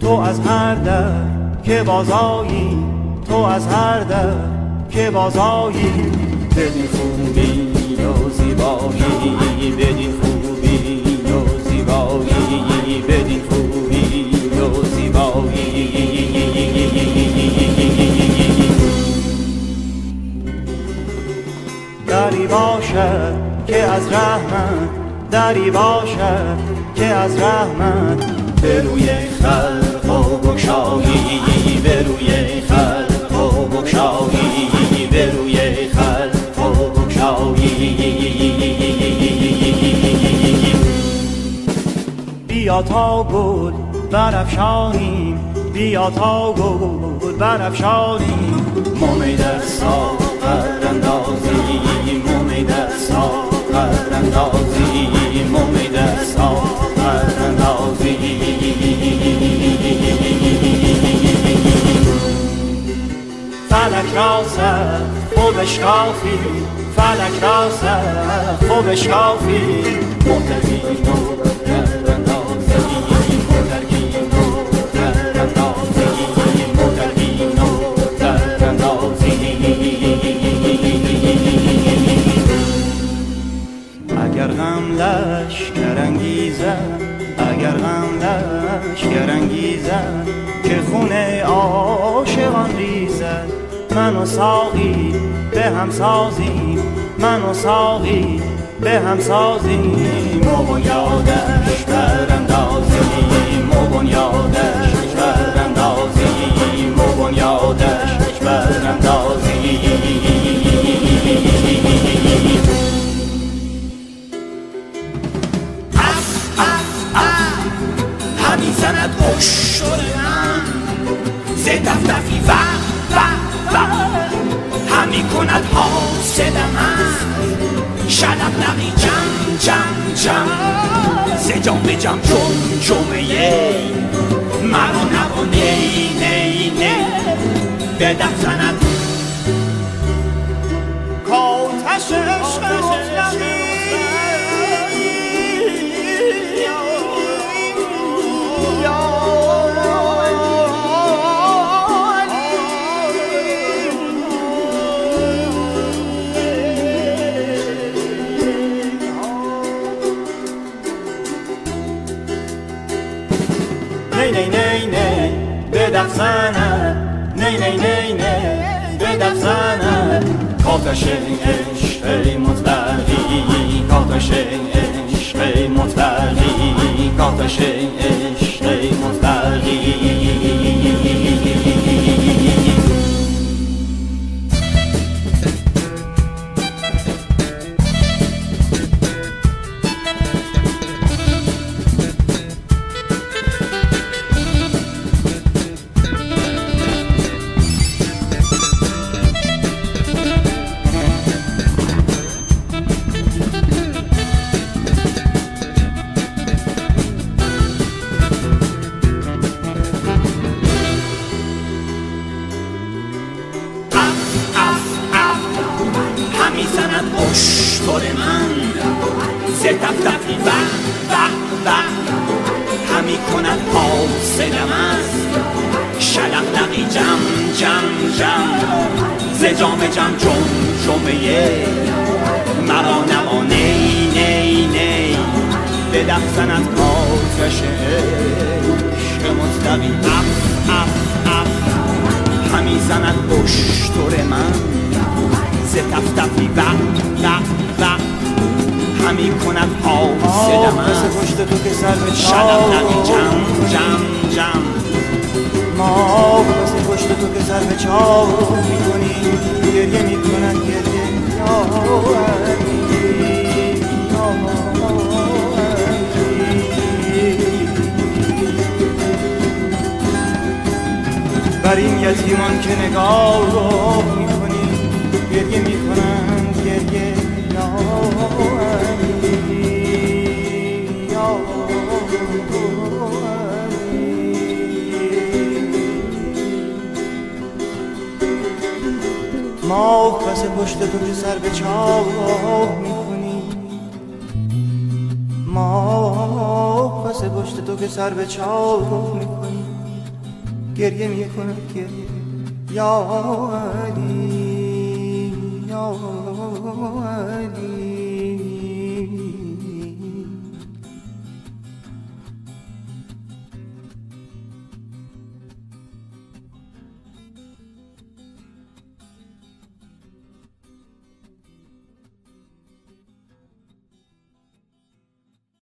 تو از هر در که بازایی، تو از هر در که بازایی، بدین خوبی و زیبایی، بدین خوبی و زیبایی، بدین خوبی و زیبایی. دری باشد که از رحمت، دری باشد که از رحمت، به روی خلق و بگشایی، به روی خلق و بگشایی، به روی خلق و بگشایی. بیا تا گل برافشانیم، بیا تا گل برافشانیم، مومی در ساغر اندازیم، مومی در ساغر اندازیم، مومی در ساغر اندازیم. فلک را سر و بشکافی، فلک را سر و بشکافی، متقین و در اندازیم، متقین و در اندازیم، متقین و در اندازیم. اگر غم لشکر انگیزد، اگر غم لشکر انگیزد، که خون عاشقان ریزد، من و ساقی به هم سازیم، من و ساقی به هم سازیم، و بنیادش براندازیم، و بنیادش براندازیم، و بنیادش براندازیم. همی زند اشتر من ز دفتفی و همی کند حاسد من، شلقلقی جم جم جم، ز جام جم جم جمعه، مرا نوا نی نی نی، به دست زند کاتش عشق مطلقی. نی نی نی نی به دف زند، نی نی نی نی به دف زند، کاتش عشق مطلقی، کاتش عشق مطلقی، کاتش عشق مطلقی. میزند اشتر من ز دفتفی و همی کند حاسد من، شلقلقی جم جم جم، ز جام جم جم جمعه، مرا نوا نی نی نی، به دف زند کاتش عشق مطلقی. همی زند اشتر من ز تفتفی و همی کند حاسد من، مثل پشت تو که سر به شلقلقی جم جم جم، ما مثل پشت تو که سر به چاو میکنی، گریه میکنن گریه بر این یتیمان که نگاه میکنی، گریه میکنن گریه ما پس پشت تو که سر به چاه میکنی، ما پس پشت تو که سر به چاه میکنی، گریه می کند گریه یا علی